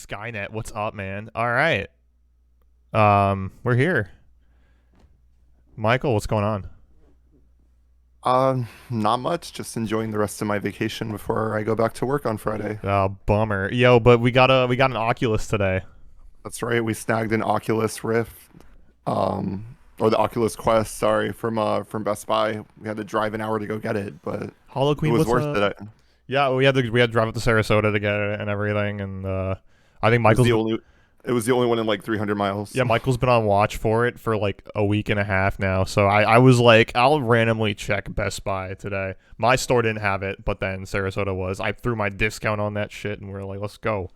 Skynet, what's up, man? All right. We're here. Michael, what's going on? Not much. Just enjoying the rest of my vacation before I go back to work on Friday. Oh, bummer. Yo, but we got an Oculus today. That's right. We snagged an Oculus Rift, or the Oculus Quest, sorry, from Best Buy. We had to drive an hour to go get it, but Hollow it Queen, was what's worth up? it. Yeah, we had to drive up to Sarasota to get it and everything, and I think It was Michael's the only it was the only one in like 300 miles. yeah Michael's been on watch for it for like a week and a half now. So I was like, I'll randomly check Best Buy today. My store didn't have it, but then Sarasota was. I threw my discount on that shit, and we're like, let's go.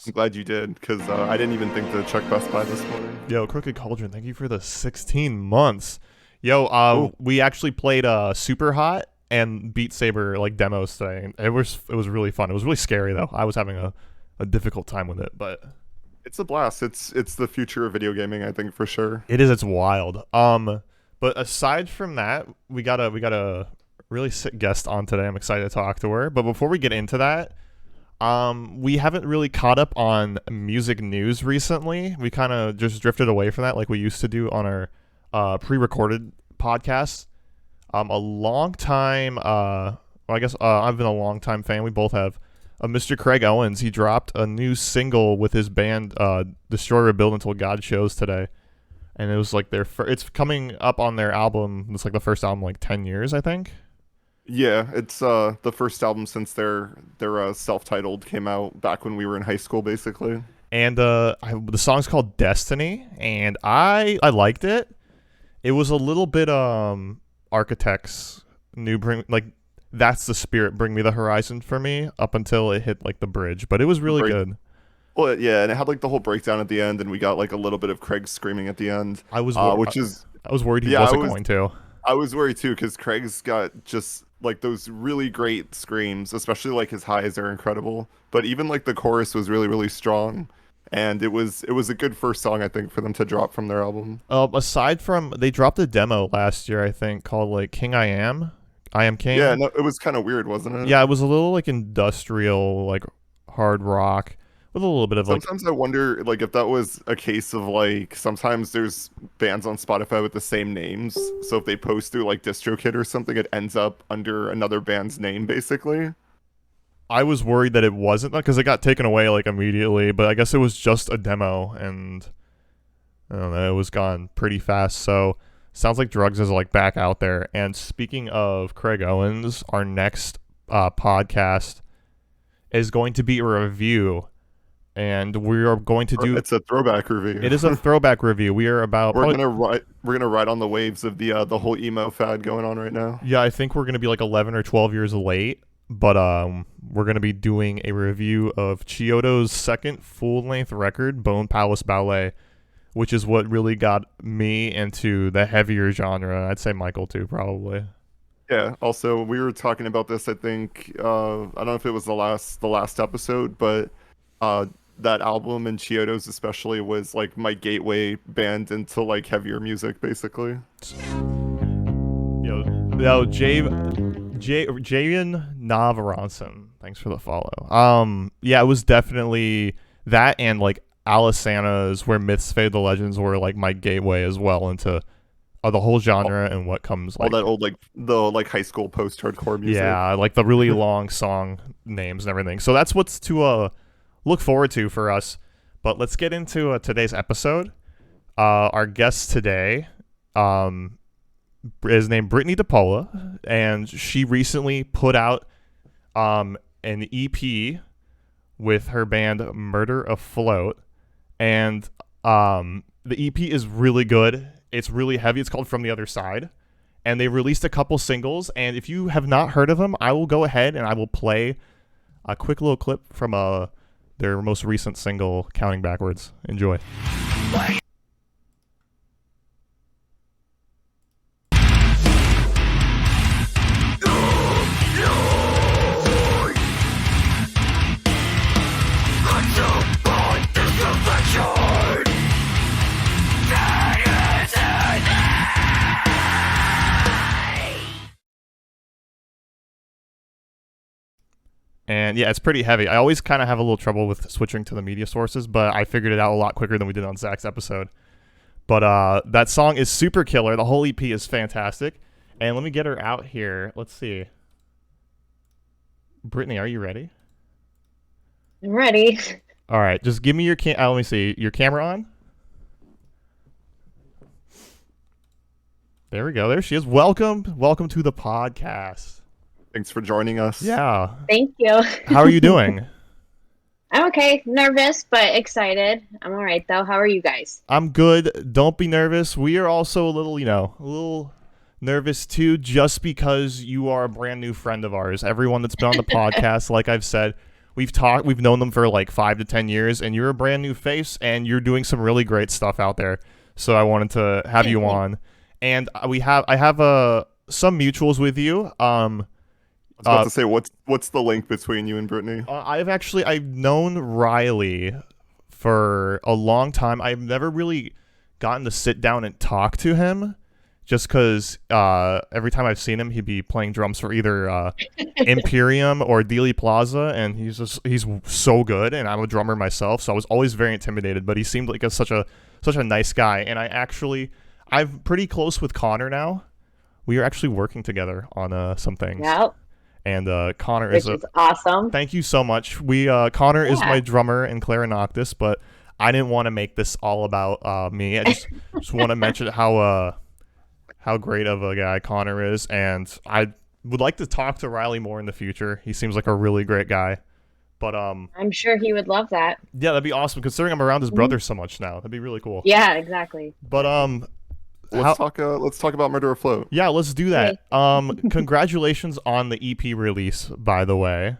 I'm glad you did because I didn't even think to check Best Buy this morning. Yo, Crooked Cauldron, thank you for the 16 months. Yo, Oh, we actually played Super Hot and Beat Saber like demos today. And it was really fun. It was really scary though. I was having a difficult time with it, but it's a blast. It's the future of video gaming, I think for sure. it's wild. But aside from that, we got a really sick guest on today. I'm excited to talk to her. But before we get into that, we haven't really caught up on music news recently. We kind of just drifted away from that like we used to do on our pre-recorded podcast. A long time, I guess I've been a long time fan. We both have. Mr. Craig Owens, he dropped a new single with his band, Destroy Rebuild Until God Shows today. And it was like it's coming up on their album. It's like the first album in like 10 years, I think. Yeah, it's the first album since their self-titled came out back when we were in high school, basically. And the song's called Destiny, and I liked it. It was a little bit Architects new bring like that's the spirit bring me the horizon for me up until it hit like the bridge, but it was really Break, good. well, yeah, and it had like the whole breakdown at the end, and we got like a little bit of Craig screaming at the end, I was which is I was worried he yeah, wasn't going to. I was worried too because Craig's got just like those really great screams, especially like his highs are incredible, but even like the chorus was really strong, and it was a good first song I think for them to drop from their album. Aside from they dropped a demo last year, I think called like King I Am Yeah, King. no, it was kind of weird, wasn't it? Yeah, it was a little like industrial, like hard rock with a little bit of like Sometimes I wonder, like, if that was a case of like sometimes there's bands on Spotify with the same names, so if they post through like DistroKid or something, it ends up under another band's name, basically. I was worried that it wasn't because it got taken away like immediately, but I guess it was just a demo and I don't know, it was gone pretty fast. So sounds like Drugs is like back out there. And speaking of Craig Owens, our next podcast is going to be a review, and we are going to do. It's a throwback review. It is a throwback review. We are about. We're gonna ride on the waves of the whole emo fad going on right now. Yeah, I think we're gonna be like 11 or 12 years late, but we're gonna be doing a review of Chiodo's second full-length record, Bone Palace Ballet, which is what really got me into the heavier genre. I'd say Michael too, probably. Yeah. Also, we were talking about this. I think I don't know if it was the last episode, but that album and Chiodos especially was like my gateway band into like heavier music, basically. Javian Navaronson, thanks for the follow. Yeah, it was definitely that, and like Alisana's Where Myths Fade the Legends were like my gateway as well into the whole genre and what comes All like. that old like the like high school post-hardcore music. Yeah, like the really long song names and everything. So that's what's to look forward to for us. But let's get into today's episode. Our guest today is named Britney Dipaola, and she recently put out an EP with her band Murder Afloat, and the EP is really good. It's really heavy. It's called From the Other Side, and they released a couple singles, and if you have not heard of them, I will go ahead and I will play a quick little clip from their most recent single, Counting Backwards. Enjoy. And yeah, it's pretty heavy. I always kind of have a little trouble with switching to the media sources, but I figured it out a lot quicker than we did on Zach's episode. But that song is super killer. The whole EP is fantastic. And let me get her out here. Let's see. Brittany, are you ready? I'm ready. All right, just give me your let me see. Your camera on? There we go. There she is. Welcome to the podcast. Thanks for joining us. Yeah. Thank you. How are you doing? I'm okay. Nervous, but excited. I'm all right, though. How are you guys? I'm good. Don't be nervous. We are also a little, a little nervous too, just because you are a brand new friend of ours. Everyone that's been on the podcast, like I've said, we've known them for like 5 to 10 years, and you're a brand new face, and you're doing some really great stuff out there. So I wanted to have you on, and I have some mutuals with you. I was about to say, what's the link between you and Brittany? I've known Riley for a long time. I've never really gotten to sit down and talk to him, just because every time I've seen him, he'd be playing drums for either Imperium or Dealey Plaza, and he's so good, and I'm a drummer myself, so I was always very intimidated. But he seemed like such a nice guy, and I'm pretty close with Connor now. We are actually working together on some things. Yep. And Connor Which is awesome. Thank you so much. Connor is my drummer in Clarinoctus, but I didn't want to make this all about me. I just want to mention how great of a guy Connor is, and I would like to talk to Riley more in the future. He seems like a really great guy. But I'm sure he would love that. yeah, that'd be awesome. Considering I'm around his brother so much now, that'd be really cool. Yeah, exactly. But let's talk about Murder Afloat. Yeah, let's do that. Congratulations on the EP release, by the way.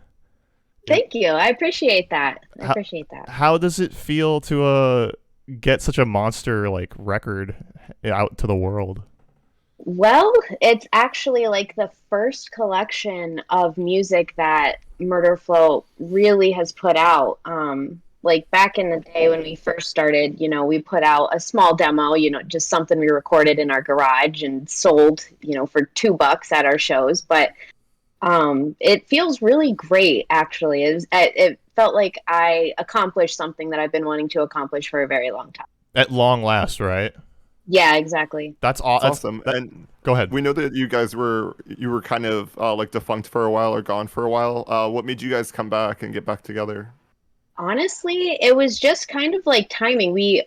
Thank you. I appreciate that. How does it feel to get such a monster like record out to the world? Well, it's actually like the first collection of music that Murder Float really has put out. Like back in the day when we first started, we put out a small demo, just something we recorded in our garage and sold, for $2 at our shows. But it feels really great, actually. It felt like I accomplished something that I've been wanting to accomplish for a very long time. At long last, right? Yeah, exactly. That's awesome. And go ahead. We know that you guys were kind of like defunct for a while or gone for a while. What made you guys come back and get back together? Honestly, it was just kind of like timing. We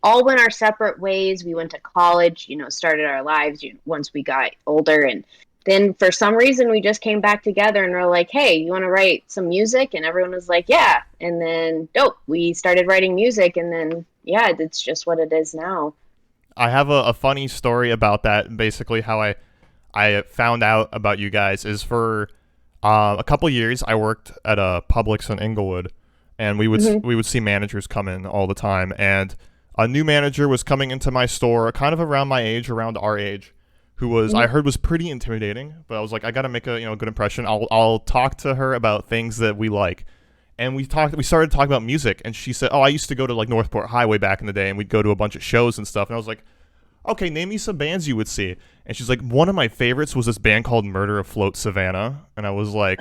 all went our separate ways. We went to college, started our lives once we got older. And then for some reason, we just came back together and we're like, hey, you want to write some music? And everyone was like, yeah. And then, we started writing music. And then, yeah, it's just what it is now. I have a funny story about that. Basically, how I found out about you guys is for a couple years, I worked at a Publix in Inglewood, and we would see managers come in all the time. And a new manager was coming into my store, kind of around our age, who was I heard was pretty intimidating. But I was like, I got to make a good impression. I'll talk to her about things that we like. And we started talking about music, and she said, "Oh, I used to go to like Northport Highway back in the day, and we'd go to a bunch of shows and stuff." And I was like, "Okay, name me some bands you would see." And she's like, "One of my favorites was this band called Afloat Savannah." And I was like,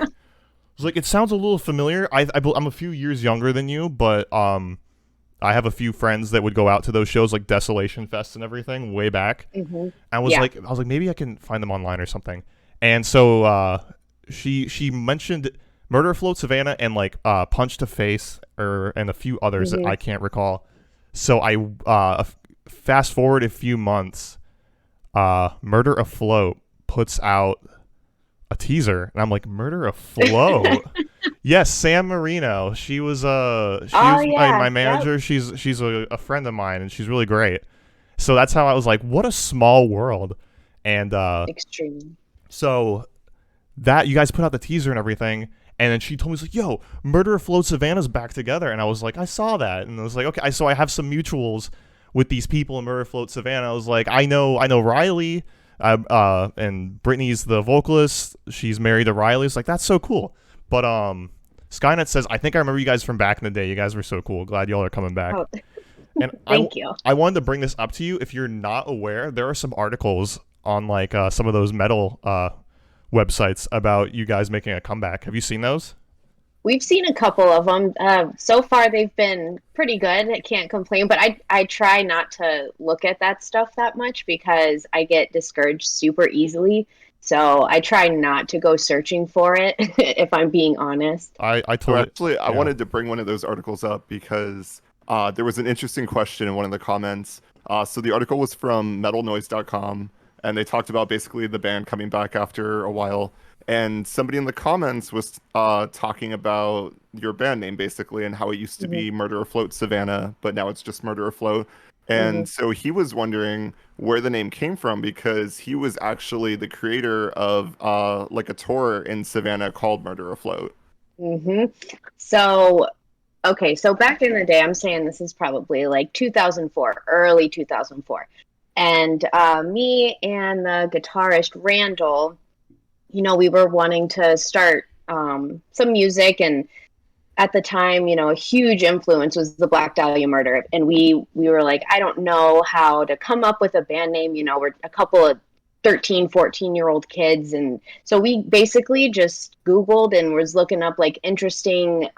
"It sounds a little familiar." I'm a few years younger than you, but I have a few friends that would go out to those shows like Desolation Fest and everything way back. And I was like, maybe I can find them online or something. And so she mentioned Afloat Savannah and like Punch to Face and a few others that I can't recall. So I fast forward a few months, Murder Afloat puts out a teaser, and I'm like, Murder Afloat? Yes, Sam Marino. She was my manager. Yep. She's a friend of mine, and she's really great. So that's how I was like, what a small world. And extreme. So that you guys put out the teaser and everything. And then she told me, she's like, yo, Murder Afloat Savannah's back together. And I was like, I saw that. And I was like, okay, so I have some mutuals with these people in Murder Afloat Savannah. I was like, I know Riley, and Brittany's the vocalist. She's married to Riley. It's like, that's so cool. But Skynet says, I think I remember you guys from back in the day. You guys were so cool. Glad y'all are coming back. Oh. And Thank you. I wanted to bring this up to you. If you're not aware, there are some articles on like some of those metal websites about you guys making a comeback. Have you seen those? We've seen a couple of them. So far, they've been pretty good. I can't complain, but I try not to look at that stuff that much because I get discouraged super easily. So I try not to go searching for it, if I'm being honest. I So totally. actually, I Yeah. wanted to bring one of those articles up because there was an interesting question in one of the comments. So the article was from metalnoise.com, and they talked about basically the band coming back after a while. And somebody in the comments was talking about your band name basically and how it used to Hmm. be Murder Afloat Savannah, but now it's just Murder Afloat. Hmm. And so he was wondering where the name came from because he was actually the creator of like a tour in Savannah called Murder Afloat. Hmm. So, okay, so back in the day, I'm saying this is probably like 2004, early 2004. And me and the guitarist Randall, we were wanting to start some music, and at the time, a huge influence was the Black Dahlia murder, and we were like, I don't know how to come up with a band name. We're a couple of 13, 14-year-old kids, and so we basically just Googled and was looking up like interesting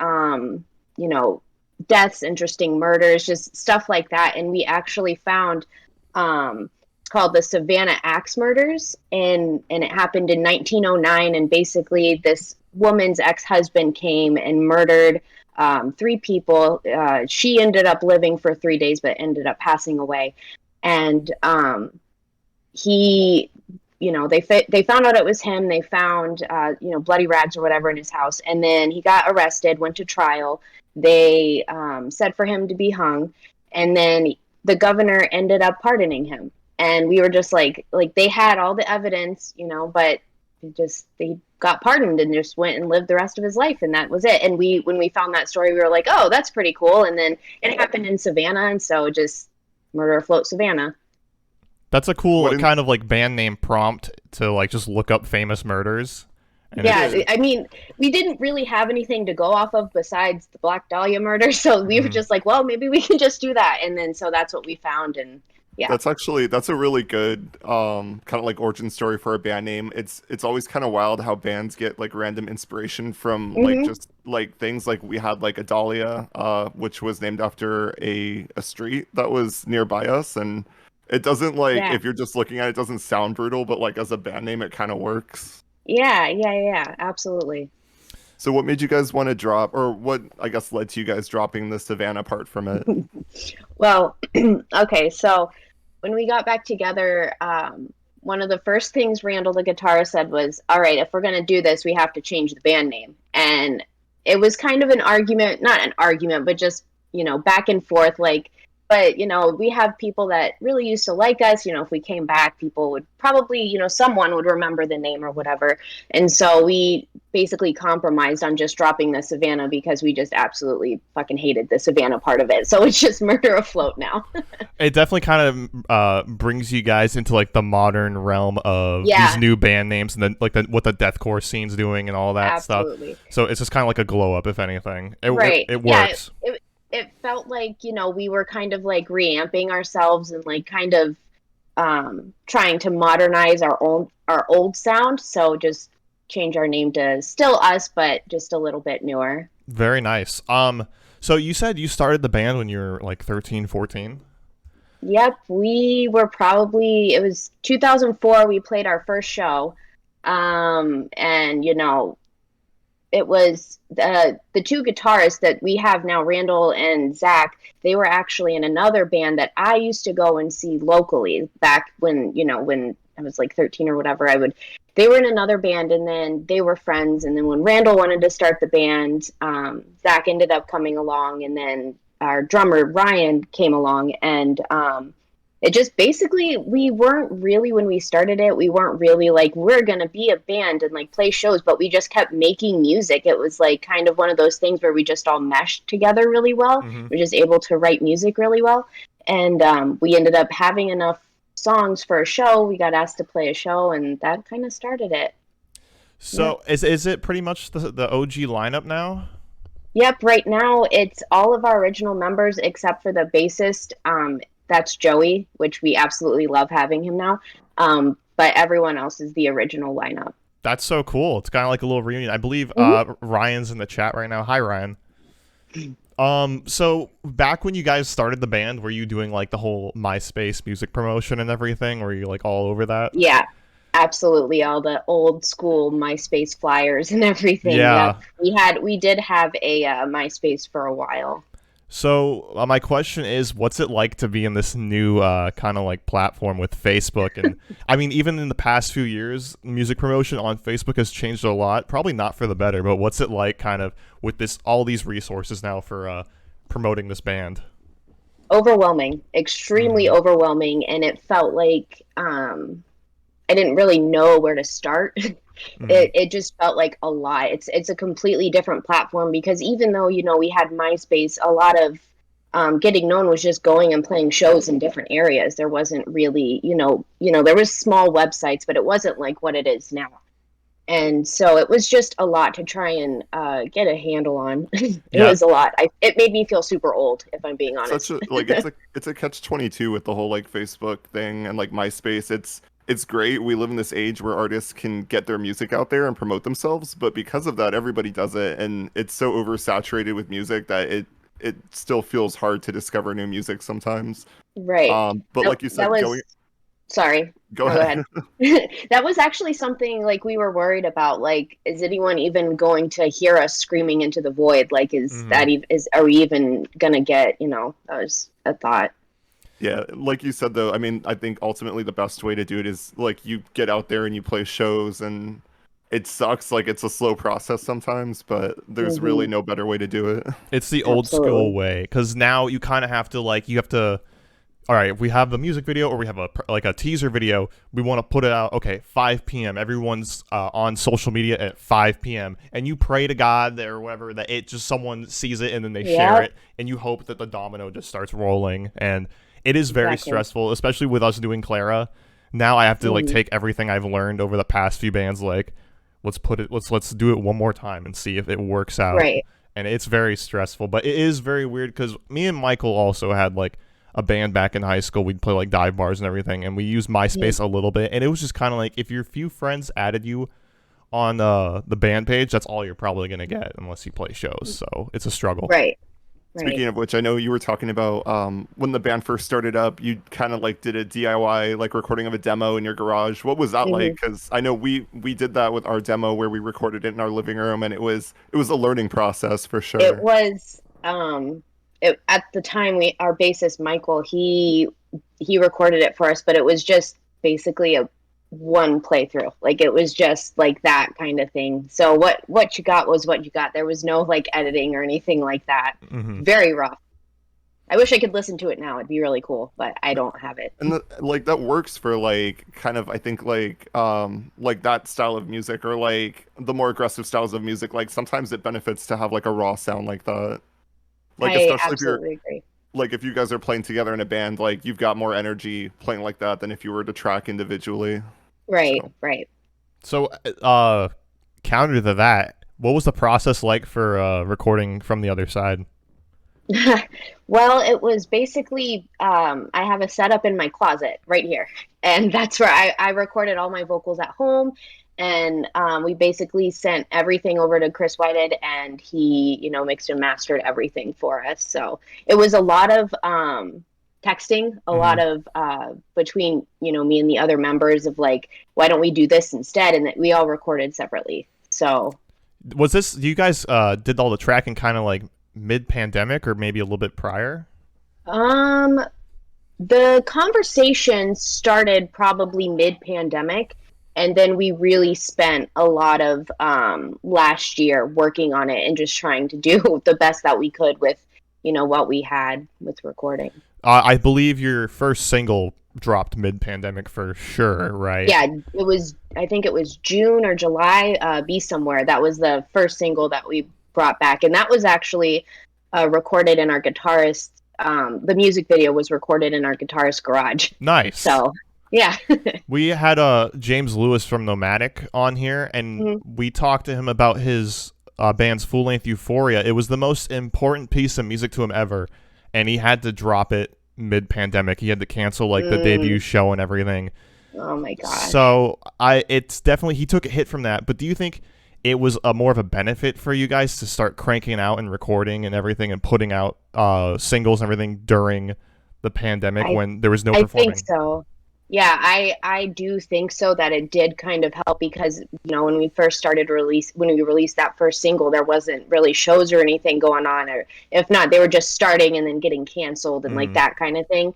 you know deaths, interesting murders, just stuff like that, and we actually found it's called the Savannah Axe murders, and it happened in 1909, and basically this woman's ex-husband came and murdered three people. She ended up living for 3 days, but ended up passing away. And he, they found out it was him. They found, bloody rags or whatever in his house. And then he got arrested, went to trial. They said for him to be hung. And then the governor ended up pardoning him. And we were just like they had all the evidence, but they got pardoned and just went and lived the rest of his life, and that was it. And when we found that story, we were like, oh, that's pretty cool. And then it happened in Savannah, and so just Murder Afloat Savannah. That's a cool What in, kind of like band name prompt to like just look up famous murders. And Yeah, Yeah. I mean, we didn't really have anything to go off of besides the Black Dahlia murder, so we were Mhm. just like, well, maybe we can just do that. And then so that's what we found, and yeah. That's a really good kind of like origin story for a band name. It's always kind of wild how bands get like random inspiration from like Hmm. just like things like we had like Adalia, which was named after a street that was nearby us, and it doesn't like Yeah. if you're just looking at it, it doesn't sound brutal, but like as a band name, it kind of works. Yeah, absolutely. So what made you guys want to drop, or what I guess led to you guys dropping the Savannah part from it? Well, okay, so when we got back together, one of the first things Randall, the guitarist, said was, all right, if we're going to do this, we have to change the band name. And it was kind of an argument, not an argument, but just, back and forth. But, we have people that really used to like us. If we came back, people would probably, someone would remember the name or whatever. And so we basically compromised on just dropping the Savannah because we just absolutely fucking hated the Savannah part of it. So it's just Murder Afloat now. It definitely kind of brings you guys into like the modern realm of these Yeah, new band names and then like what the deathcore scene's doing and all that stuff. absolutely. So it's just kind of like a glow up, if anything. Right. It Yeah, works. it felt like, we were kind of like reamping ourselves and like kind of trying to modernize our old sound. So just change our name to still us, but just a little bit newer. Very nice. So you said you started the band when you were like 13, 14? Yep, it was 2004 we played our first show. And it was the two guitarists that we have now, Randall and Zach. They were actually in another band that I used to go and see locally back when I was like 13 or whatever. They were in another band, and then they were friends. And then when Randall wanted to start the band, Zach ended up coming along, and then our drummer Ryan came along, and it just basically, we weren't really, when we started it, we weren't really like, we're going to be a band and like play shows, but we just kept making music. It was like kind of one of those things where we just all meshed together really well. Mm-hmm. We're just able to write music really well. And we ended up having enough songs for a show. We got asked to play a show, and that kind of started it. Yeah. So is it pretty much the OG lineup now? Yep, right now it's all of our original members except for the bassist. That's Joey, which we absolutely love having him now. But everyone else is the original lineup. That's so cool. It's kind of like a little reunion. I believe Ryan's in the chat right now. Hi, Ryan. So back when you guys started the band, were you doing like the whole MySpace music promotion and everything? Were you like all over that? Yeah, absolutely. All the old school MySpace flyers and everything. Yeah. Yep. We did have a MySpace for a while. So my question is, what's it like to be in this new kind of like platform with Facebook? And I mean, even in the past few years, music promotion on Facebook has changed a lot. Probably not for the better, but what's it like, kind of with this all these resources now for promoting this band? Overwhelming, extremely overwhelming, and it felt like I didn't really know where to start. It just felt like a lot. It's a completely different platform because even though we had MySpace, a lot of getting known was just going and playing shows in different areas. There wasn't really there was small websites, but it wasn't like what it is now. And so it was just a lot to try and get a handle on. It was a lot. It made me feel super old, if I'm being honest. Such a it's a catch-22 with the whole like Facebook thing and like MySpace. It's great. We live in this age where artists can get their music out there and promote themselves, but because of that, everybody does it, and it's so oversaturated with music that it still feels hard to discover new music sometimes. Right. But like you said, Sorry. Go ahead. That was actually something like we were worried about. Like, is anyone even going to hear us screaming into the void? Like, are we even gonna get? That was a thought. Yeah, like you said though, I mean, I think ultimately the best way to do it is like you get out there and you play shows, and it sucks. Like it's a slow process sometimes, but there's really no better way to do it. It's the old school way, because now you kind of have to all right, if we have the music video or we have a teaser video, we want to put it out, okay, 5 p.m. Everyone's on social media at 5 p.m. And you pray to God or whatever that someone sees it and then they share it, and you hope that the domino just starts rolling. And it is very stressful, especially with us doing Clara. Now I have to take everything I've learned over the past few bands, let's do it one more time and see if it works out. Right. And it's very stressful, but it is very weird because me and Michael also had a band back in high school. We'd play dive bars and everything, and we used MySpace a little bit, and it was just kind of like if your few friends added you on the band page, that's all you're probably gonna get unless you play shows. So it's a struggle. Right. Speaking of which, I know you were talking about when the band first started up, you kind of did a DIY recording of a demo in your garage. What was that like? Because I know we did that with our demo where we recorded it in our living room, and it was a learning process for sure. It was. At the time, our bassist Michael, he recorded it for us, but it was just basically a one playthrough. It was just that kind of thing. So what you got was what you got. There was no editing or anything like that. Very rough. I wish I could listen to it now. It'd be really cool, but I don't have it. And that works for kind of I think that style of music or the more aggressive styles of music. Sometimes it benefits to have a raw sound like that. I absolutely agree. If you guys are playing together in a band, you've got more energy playing like that than if you were to track individually. Right, right. So, counter to that, what was the process like for recording from the other side? Well, it was basically, I have a setup in my closet right here, and that's where I recorded all my vocals at home. And we basically sent everything over to Chris Whitehead, and he, mixed and mastered everything for us. So it was a lot of texting, a lot of between, me and the other members of why don't we do this instead? And that we all recorded separately. So was this, you guys did all the tracking kind of mid-pandemic or maybe a little bit prior? The conversation started probably mid-pandemic. And then we really spent a lot of last year working on it and just trying to do the best that we could with, what we had with recording. I believe your first single dropped mid-pandemic for sure, right? Yeah, I think it was June or July, Be Somewhere. That was the first single that we brought back. And that was actually recorded in our guitarist. The music video was recorded in our guitarist garage. Nice. So... yeah. We had James Lewis from Nomadic on here, and we talked to him about his band's full-length Euphoria. It was the most important piece of music to him ever, and he had to drop it mid-pandemic. He had to cancel the debut show and everything. Oh my gosh. So it's definitely, he took a hit from that. But do you think it was a more of a benefit for you guys to start cranking out and recording and everything and putting out singles and everything during the pandemic I when there was no I think performing? so. Yeah, I do think so that it did kind of help because, when we first started when we released that first single, there wasn't really shows or anything going on, or if not, they were just starting and then getting canceled and like Mm, that kind of thing.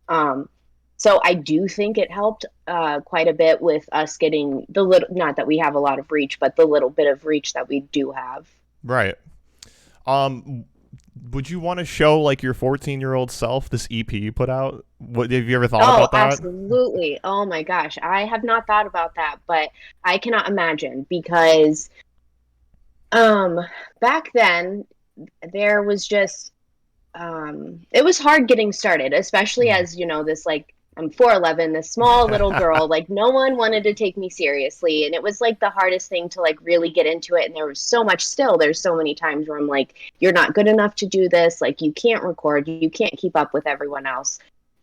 Um, so I do think it helped quite a bit with us getting the little, not that we have a lot of reach, but the little bit of reach that we do have. right. Um, would you want to show like your 14-year-old self this EP you put out? What have you ever thought Oh, about that? absolutely. Oh my gosh. I have not thought about that, but I cannot imagine because um back then there was just it was hard getting started, especially Mm. as, this like I'm 4'11", this small little girl, like no one wanted to take me seriously, and it was like the hardest thing to like really get into it, and there was so much still. There's so many times where I'm like, you're not good enough to do this, like you can't record, you can't keep up with everyone else.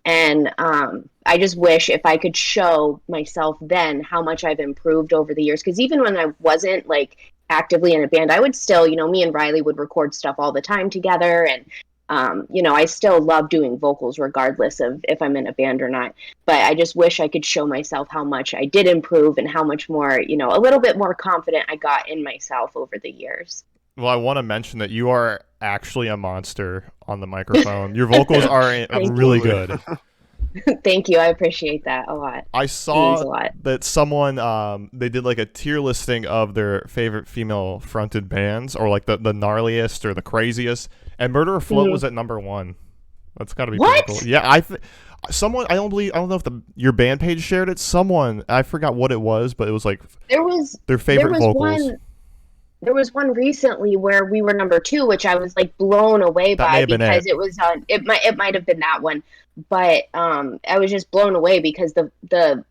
And I just wish if I could show myself then how much I've improved over the years. Because even when I wasn't like actively in a band, I would still, me and Riley would record stuff all the time together. And, I still love doing vocals regardless of if I'm in a band or not. But I just wish I could show myself how much I did improve and how much more, a little bit more confident I got in myself over the years. Well, I want to mention that you are actually a monster on the microphone. Your vocals are Thank really you. good. Thank you. I appreciate that a lot. I It means saw a lot. that someone they did like a tier listing of their favorite female fronted bands, or like the gnarliest or the craziest, and Murder Afloat was at number one. That's got to be pretty cool. What? Yeah, someone, I don't know if your band page shared it. Someone, I forgot what it was, but it was like There was their there favorite was vocals. one recently where we were number two, which I was like blown away That may by have been because it. it was on it might have been that one, but I was just blown away because the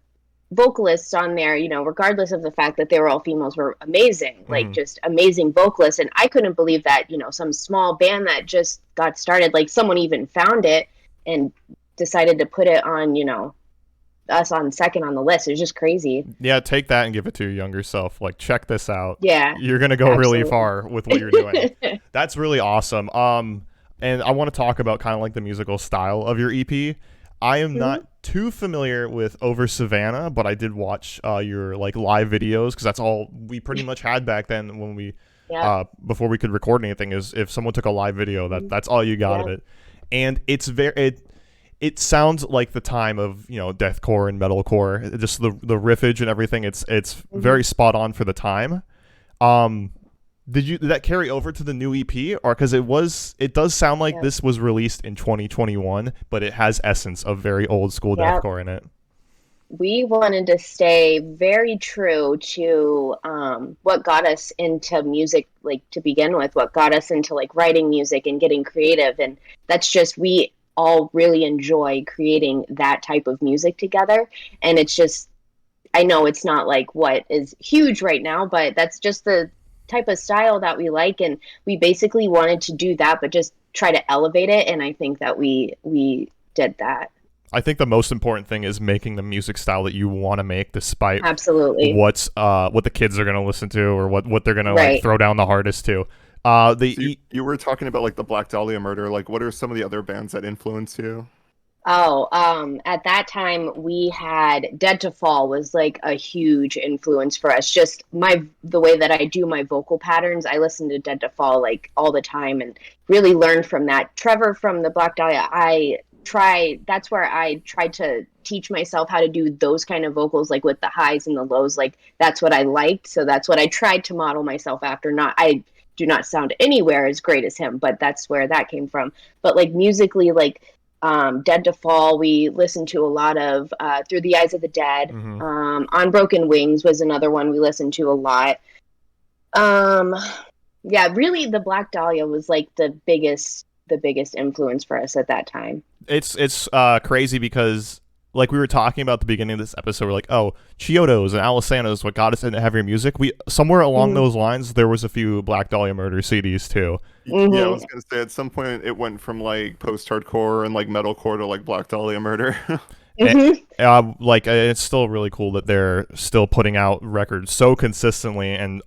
vocalists on there, regardless of the fact that they were all females, were amazing, like Mhm. just amazing vocalists, and I couldn't believe that some small band that just got started, like someone even found it and decided to put it on, us on second on the list. It was just crazy. Yeah, take that and give it to your younger self. Like, check this out. Yeah, You're gonna go really absolutely. far with what you're doing. That's really awesome. And I want to talk about kind of like the musical style of your EP. I am Mhm. not too familiar with Over Savannah, but I did watch your like live videos because that's all we pretty much had back then when we Yep. before we could record anything. Is if someone took a live video, that's all you got of Yep. it. And it sounds like the time of deathcore and metalcore, just the riffage and everything. It's Mhm. very spot on for the time. Um, did that carry over to the new EP, or because it does sound like Yep. this was released in 2021, but it has essence of very old school Yep. deathcore in it. We wanted to stay very true to what got us into music, like to begin with, what got us into like writing music and getting creative. And that's just, we all really enjoy creating that type of music together. And it's just, I know it's not like what is huge right now, but that's just the type of style that we like. And we basically wanted to do that, but just try to elevate it. And I think that we did that. I think the most important thing is making the music style that you want to make, despite Absolutely. what the kids are gonna listen to or what they're gonna like Right. throw down the hardest to. So you were talking about like the Black Dahlia murder. Like, what are some of the other bands that influence you? Oh, at that time we had Dead to Fall was like a huge influence for us. Just the way that I do my vocal patterns, I listen to Dead to Fall like all the time and really learned from that. Trevor from the Black Dahlia, that's where I tried to teach myself how to do those kind of vocals, like with the highs and the lows. Like that's what I liked, so that's what I tried to model myself after. Not I do not sound anywhere as great as him, but that's where that came from. But like musically, like Dead to Fall, we listened to a lot of Through the Eyes of the Dead. hmm On Broken Wings was another one we listened to a lot. Um, yeah, really, the Black Dahlia was like the biggest influence for us at that time. it's crazy because like we were talking about at the beginning of this episode, we're like, oh, Chiodos and Alisana is what got us into heavier music. We somewhere along Mm-hmm. those lines, there was a few Black Dahlia Murder CDs too. Yeah, I Mm-hmm. was gonna say at some point it went from like post-hardcore and like metalcore to like Black Dahlia murder. Like it's still really cool that they're still putting out records so consistently, and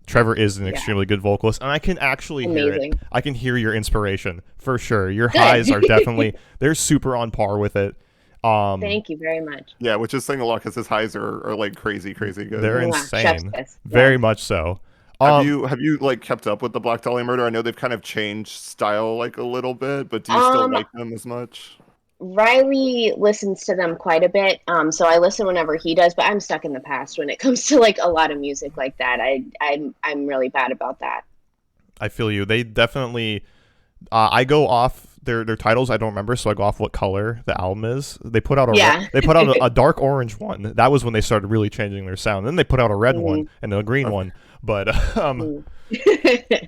Trevor is an extremely good vocalist, and I can actually hear it. I can hear your inspiration for sure. Your highs are definitely they're super on par with it. Thank you very much. Yeah, which is saying a lot because his highs are like crazy good. They're insane, very much so. Have you like kept up with the Black Dahlia Murder? I know they've kind of changed style like a little bit, but do you still like them as much? Riley listens to them quite a bit, so I listen whenever he does. But I'm stuck in the past when it comes to like a lot of music like that. I'm really bad about that. I feel you. They definitely. I go off their titles. I don't remember, so I go off what color the album is. They put out a dark orange one. That was when they started really changing their sound. Then they put out a red one and a green one. But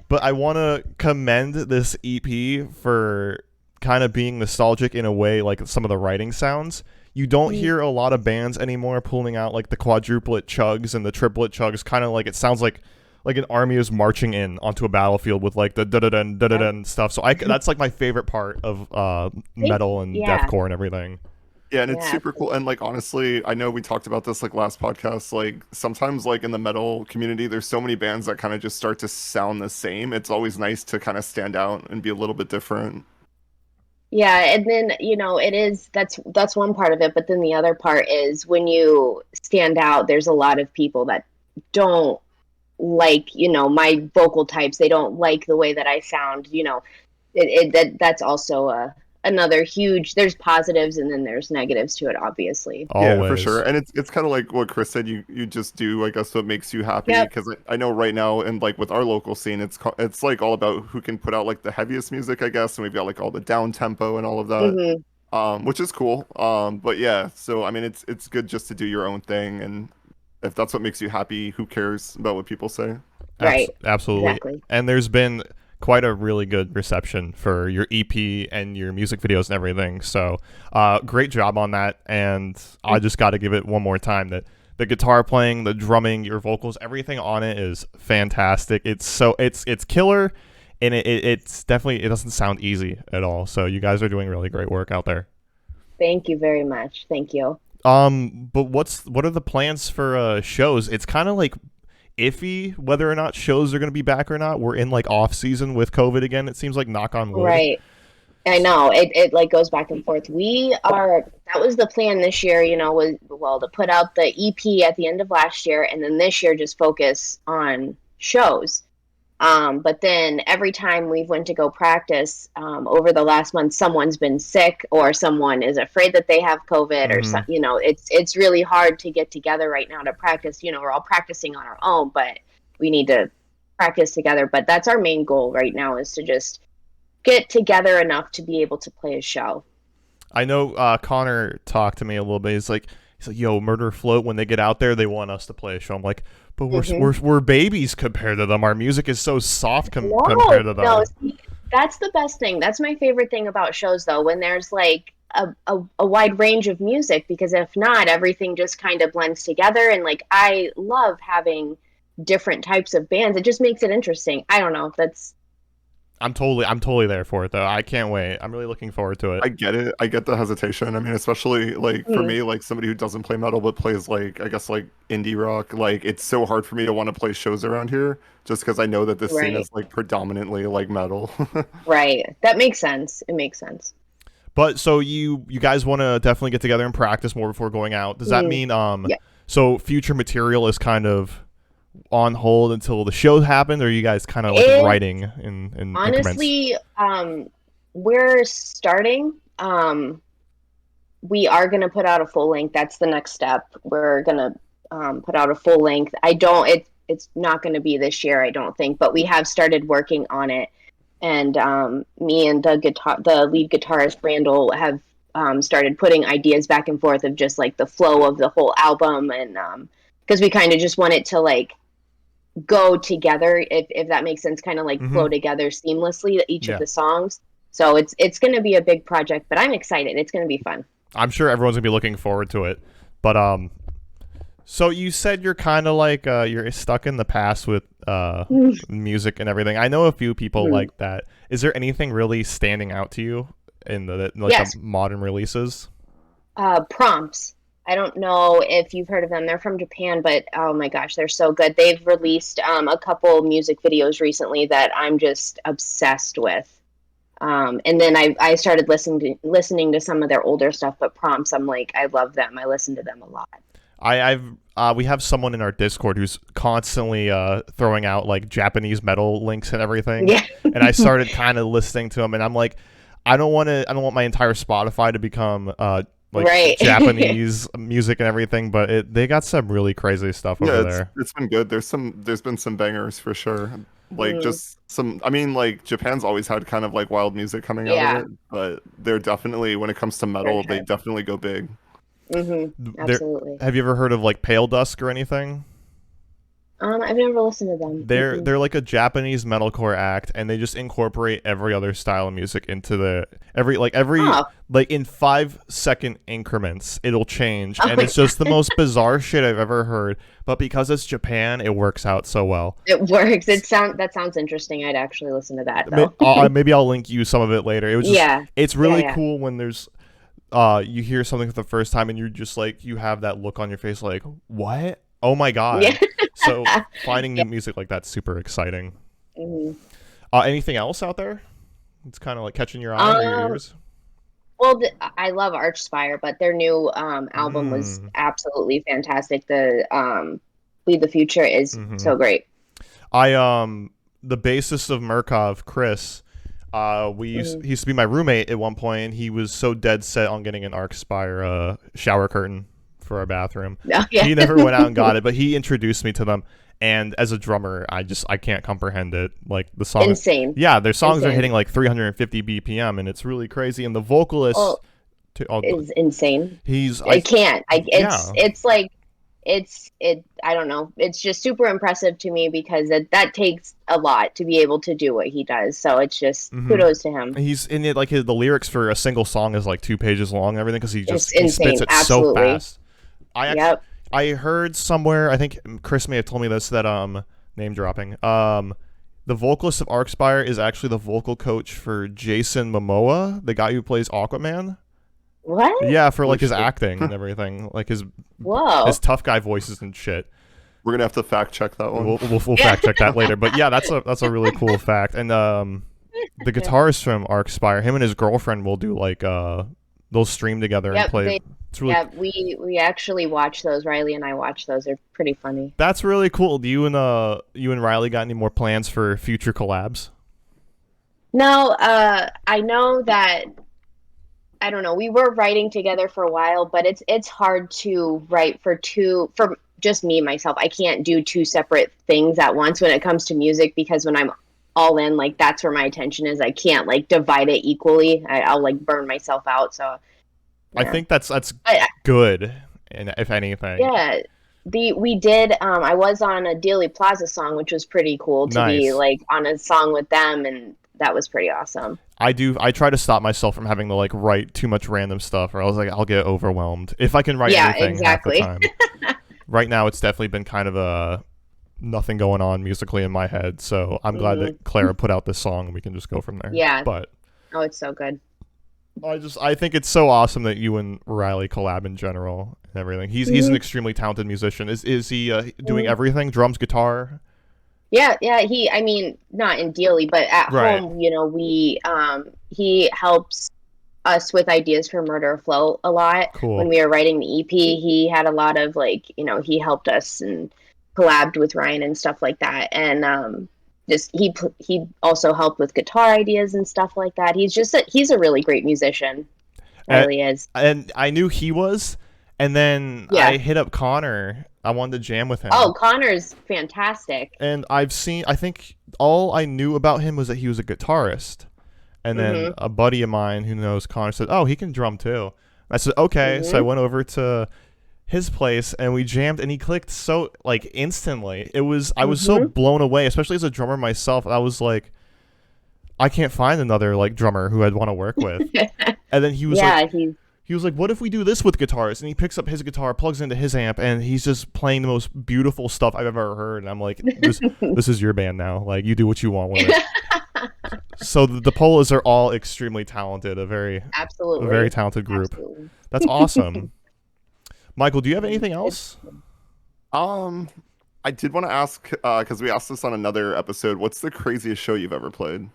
but I want to commend this EP for kind of being nostalgic in a way, like some of the writing sounds. You don't hear a lot of bands anymore pulling out like the quadruplet chugs and the triplet chugs. Kind of like it sounds like an army is marching in onto a battlefield with like the da-da-dun, da-da-dun stuff. So that's like my favorite part of metal and deathcore and everything. Yeah, and it's super cool. And like honestly, I know we talked about this like last podcast. Like sometimes like in the metal community, there's so many bands that kind of just start to sound the same. It's always nice to kind of stand out and be a little bit different. Yeah, and then that's one part of it, but then the other part is when you stand out, there's a lot of people that don't like my vocal types. They don't like the way that I sound. That's also another huge. There's positives and then there's negatives to it, obviously. Always. Yeah, for sure. And it's kind of like what Chris said. You just do, I guess, what makes you happy. Because I know right now, and like with our local scene, it's like all about who can put out like the heaviest music, I guess. And we've got like all the down tempo and all of that, which is cool. But yeah, so I mean, it's good just to do your own thing, and if that's what makes you happy, who cares about what people say? Right. Absolutely. Exactly. And there's been quite a really good reception for your EP and your music videos and everything. So great job on that. And I just got to give it one more time that the guitar playing, the drumming, your vocals, everything on it is fantastic. It's killer, and it's definitely, it doesn't sound easy at all. So you guys are doing really great work out there. Thank you very much. Thank you. But what are the plans for shows? It's kind of like iffy whether or not shows are going to be back or not. We're in like off season with COVID again. It seems like, knock on wood. Right. I know it like goes back and forth. That was the plan this year, was to put out the EP at the end of last year, and then this year just focus on shows. But then every time we've went to go practice over the last month, someone's been sick or someone is afraid that they have COVID or something. It's really hard to get together right now to practice. We're all practicing on our own, but we need to practice together. But that's our main goal right now, is to just get together enough to be able to play a show. I know Connor talked to me a little bit. He's like, yo, Murder Float, when they get out there, they want us to play a show. I'm like, but we're babies compared to them. Our music is so soft compared to them. No, that's the best thing. That's my favorite thing about shows, though, when there's like a wide range of music, because if not, everything just kind of blends together. And like, I love having different types of bands. It just makes it interesting. I don't know. I'm totally there for it, though. I can't wait. I'm really looking forward to it. I get it. I get the hesitation. I mean, especially like for me, like somebody who doesn't play metal but plays like, I guess, like indie rock. Like it's so hard for me to want to play shows around here just because I know that this scene is like predominantly like metal. Right. That makes sense. It makes sense. But so you guys want to definitely get together and practice more before going out. Does that mean so future material is kind of on hold until the show happened, or are you guys kind of like writing in honestly we're starting. We are going to put out a full length. That's the next step. We're going to put out a full length. It's not going to be this year, I don't think, but we have started working on it. And me and the lead guitarist Randall have started putting ideas back and forth of just like the flow of the whole album, and because we kind of just want it to like go together, if that makes sense, kind of like flow together seamlessly, each of the songs. So it's going to be a big project, but I'm excited. It's going to be fun. I'm sure everyone's going to be looking forward to it. But so you said you're kind of like you're stuck in the past with music and everything. I know a few people like that. Is there anything really standing out to you in the modern releases? Prompts. I don't know if you've heard of them. They're from Japan, but oh my gosh, they're so good. They've released a couple music videos recently that I'm just obsessed with. And then I started listening to some of their older stuff, but Prompts, I'm like, I love them. I listen to them a lot. We have someone in our Discord who's constantly throwing out like Japanese metal links and everything. Yeah. And I started kind of listening to them, and I'm like, I don't want my entire Spotify to become like Right. Japanese music and everything, but they got some really crazy stuff over there. It's been good. There's been some bangers for sure. Like just some. I mean, like Japan's always had kind of like wild music coming out Yeah. of it, but they're definitely, when it comes to metal, sure. they definitely go big. Absolutely. Have you ever heard of like Pale Dusk or anything? I've never listened to them. They're like a Japanese metalcore act, and they just incorporate every other style of music into every like in 5-second increments it'll change, and it's just the most bizarre shit I've ever heard. But because it's Japan, it works out so well. It works. That sounds interesting. I'd actually listen to that though. Maybe I'll link you some of it later. It was just, it's really cool when there's you hear something for the first time and you're just like, you have that look on your face like, what? Oh my god. Yeah. So finding new music like that's super exciting. Anything else out there? It's kind of like catching your eye or your ears. Well, I love Archspire, but their new album was absolutely fantastic. The Lead the Future is so great. The bassist of Murkov, Chris, he used to be my roommate at one point, and he was so dead set on getting an Archspire shower curtain for our bathroom. Oh, yeah. He never went out and got it, but he introduced me to them. And as a drummer, I can't comprehend it. Like the song, insane. Yeah, their songs are hitting like 350 BPM, and it's really crazy. And the vocalist is insane. It's like I don't know. It's just super impressive to me because that takes a lot to be able to do what he does. So it's just kudos to him. He's in it like the lyrics for a single song is like 2 pages long and everything because he spits it Absolutely. so fast. I heard somewhere, I think Chris may have told me this, that name dropping, the vocalist of Archspire is actually the vocal coach for Jason Momoa, the guy who plays Aquaman. What? Yeah, for like his acting and everything, like his tough guy voices and shit. We're gonna have to fact check that one. We'll fact check that later. But yeah, that's a really cool fact. And the guitarist from Archspire, him and his girlfriend will do like they'll stream together and play. We actually watch those. Riley and I watch those. They're pretty funny. That's really cool. Do you and Riley got any more plans for future collabs? No, I know that. I don't know. We were writing together for a while, but it's hard to write for just me myself. I can't do 2 separate things at once when it comes to music because when I'm all in, like that's where my attention is. I can't like divide it equally. I'll like burn myself out. So. Yeah. I think that's good, and if anything. Yeah, we did. I was on a Dealey Plaza song, which was pretty cool to be like on a song with them, and that was pretty awesome. I try to stop myself from having to like write too much random stuff, or else like I'll get overwhelmed if I can write anything exactly. half the time. Right now, it's definitely been kind of nothing going on musically in my head, so I'm glad that Clara put out this song, and we can just go from there. Yeah. But it's so good. I think it's so awesome that you and Riley collab in general and everything. He's an extremely talented musician. Is he doing everything? Drums, guitar? Yeah. I mean, not in Dealey, but at home, we he helps us with ideas for Murder Afloat a lot. Cool. When we were writing the EP, he had a lot of like, he helped us and collabed with Ryan and stuff like that. And he also helped with guitar ideas and stuff like that. He's a really great musician. Really is. And I knew he was, and then I hit up Connor. I wanted to jam with him. Oh, Connor's fantastic. And I think all I knew about him was that he was a guitarist. And then a buddy of mine who knows Connor said, "Oh, he can drum too." I said, "Okay." So I went over to his place and we jammed, and he clicked so like instantly. I was so blown away, especially as a drummer myself. I was like, I can't find another like drummer who I'd want to work with. And then he was he was like, what if we do this with guitars? And he picks up his guitar, plugs into his amp, and he's just playing the most beautiful stuff I've ever heard. And I'm like, this is your band now. Like, you do what you want with it. So the Dipaolas are all extremely talented. A very Absolutely. talented group. Absolutely. That's awesome. Michael, do you have anything else? I did want to ask, because we asked this on another episode, what's the craziest show you've ever played?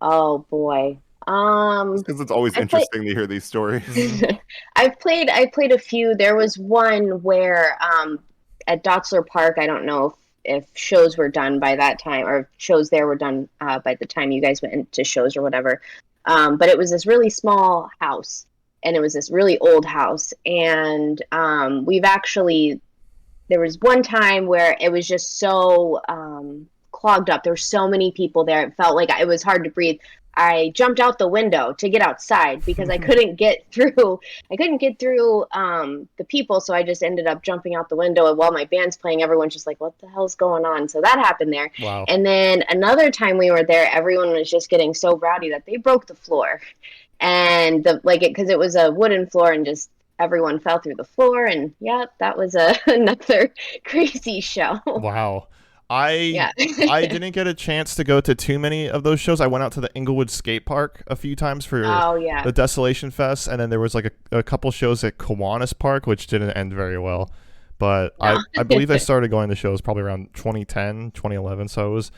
Oh boy. Because it's always I play interesting to hear these stories. I played a few. There was one where at Dotzler Park, I don't know if shows were done by that time, or shows there were done by the time you guys went into shows or whatever. But it was this really small house, and it was this really old house. And we've actually, there was one time where it was just so clogged up. There were so many people there. It felt like it was hard to breathe. I jumped out the window to get outside because I couldn't get through. I couldn't get through the people, so I just ended up jumping out the window. And while my band's playing, everyone's just like, "What the hell's going on?" So that happened there. Wow. And then another time we were there, everyone was just getting so rowdy that they broke the floor, and because it was a wooden floor, and just everyone fell through the floor. And yeah, that was another crazy show. Wow. Yeah. I didn't get a chance to go to too many of those shows. I went out to the Inglewood Skate Park a few times for Oh yeah. the Desolation Fest, and then there was like a couple shows at Kiwanis Park, which didn't end very well. But I believe I started going to shows probably around 2010, 2011, so it was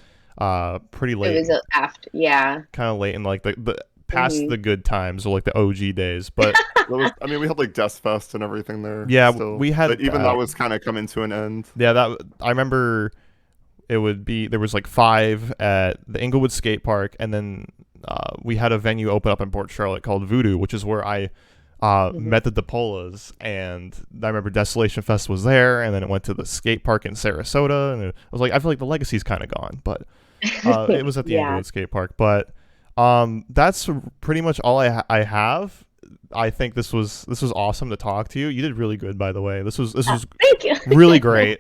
pretty late. It was after, yeah. Kind of late in like the past the good times, or like the OG days. But I mean, we had like Death Fest and everything there. yeah, still. we had But even that was kind of coming to an end. Yeah, that I remember. It would be, there was like 5 at the Inglewood Skate Park, and then we had a venue open up in Port Charlotte called Voodoo, which is where I met the Dipaolas. And I remember Desolation Fest was there, and then it went to the skate park in Sarasota, and I was like, I feel like the legacy's kind of gone, but it was at the Inglewood Skate Park. But that's pretty much all I have. I think this was awesome to talk to you. You did really good, by the way. This was Thank you. really great.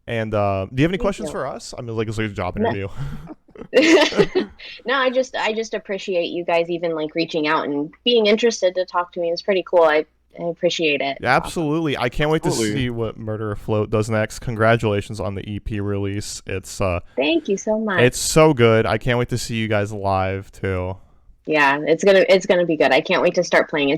And do you have any questions for us? I mean, like, it's like a job interview. No, I just appreciate you guys even like reaching out and being interested to talk to me. It's pretty cool. I appreciate it. Yeah, absolutely. I can't wait to see what Murder Afloat does next. Congratulations on the EP release. It's thank you so much. It's so good. I can't wait to see you guys live too. Yeah, it's gonna be good. I can't wait to start playing.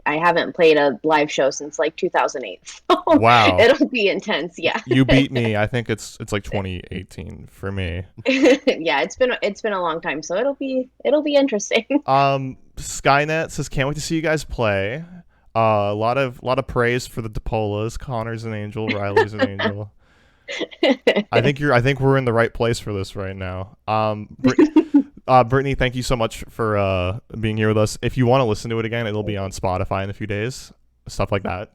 I haven't played a live show since like 2008. So wow, it'll be intense. Yeah, you beat me. I think it's like 2018 for me. Yeah, it's been a long time, so it'll be interesting. Skynet says can't wait to see you guys play. A lot of praise for the Dipaolas. Connor's an angel. Riley's an angel. I think we're in the right place for this right now. Brittany, thank you so much for being here with us. If you want to listen to it again, it'll be on Spotify in a few days, stuff like that.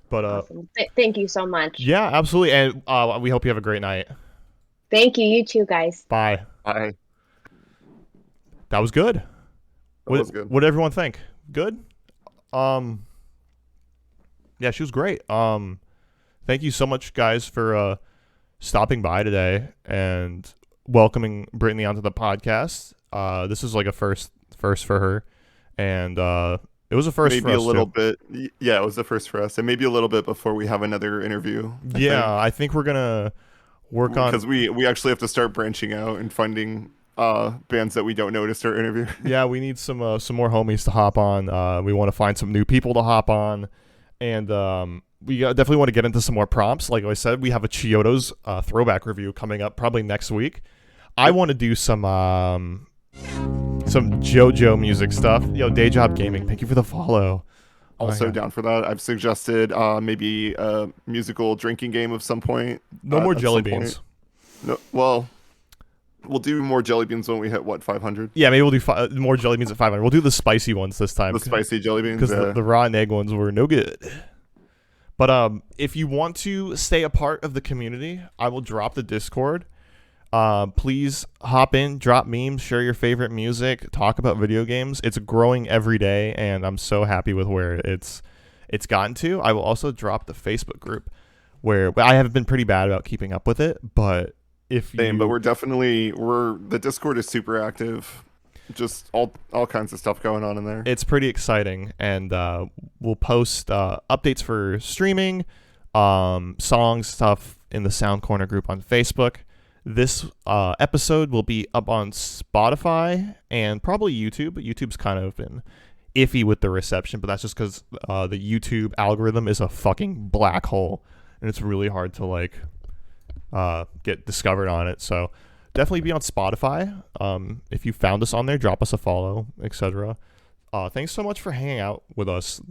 But awesome. Thank you so much. Yeah, absolutely, and we hope you have a great night. Thank you. You too, guys. Bye. Bye. That was good. That was good. What did everyone think? Good. Yeah, she was great. Thank you so much, guys, for stopping by today and welcoming Brittany onto the podcast. This is like a first for her, and it was a first maybe for us a little too. bit. Yeah, it was the first for us, and maybe a little bit before we have another interview. I think we're gonna work on, because we actually have to start branching out and finding bands that we don't know to start interviewing. Yeah, we need some more homies to hop on. We want to find some new people to hop on, and we definitely want to get into some more prompts. Like I said, we have a Chiodo's throwback review coming up probably next week. I want to do some JoJo music stuff. Yo, Day Job Gaming, thank you for the follow. Also down for that. I've suggested maybe a musical drinking game of some point. No more jelly beans. No, well, we'll do more jelly beans when we hit 500. Yeah, maybe we'll do more jelly beans at 500. We'll do the spicy ones this time. The spicy jelly beans, because the raw and egg ones were no good. But if you want to stay a part of the community, I will drop the Discord. Please hop in, drop memes, share your favorite music, talk about video games. It's growing every day, and I'm so happy with where it's gotten to. I will also drop the Facebook group, where I have been pretty bad about keeping up with it, but but the Discord is super active. Just all kinds of stuff going on in there. It's pretty exciting, and we'll post updates for streaming, songs, stuff in the Sound Corner group on Facebook, This episode will be up on Spotify and probably YouTube, but YouTube's kind of been iffy with the reception, but that's just because the YouTube algorithm is a fucking black hole, and it's really hard to like get discovered on it. So definitely be on Spotify. If you found us on there, drop us a follow, etc. Thanks so much for hanging out with us.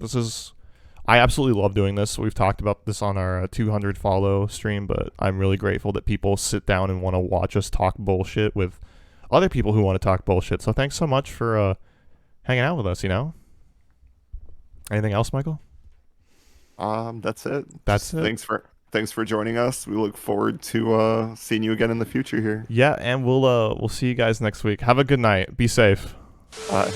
I absolutely love doing this. We've talked about this on our 200 follow stream, but I'm really grateful that people sit down and want to watch us talk bullshit with other people who want to talk bullshit. So thanks so much for hanging out with us, Anything else, Michael? That's it. That's it. Thanks for joining us. We look forward to seeing you again in the future here. Yeah, and we'll see you guys next week. Have a good night. Be safe. Bye.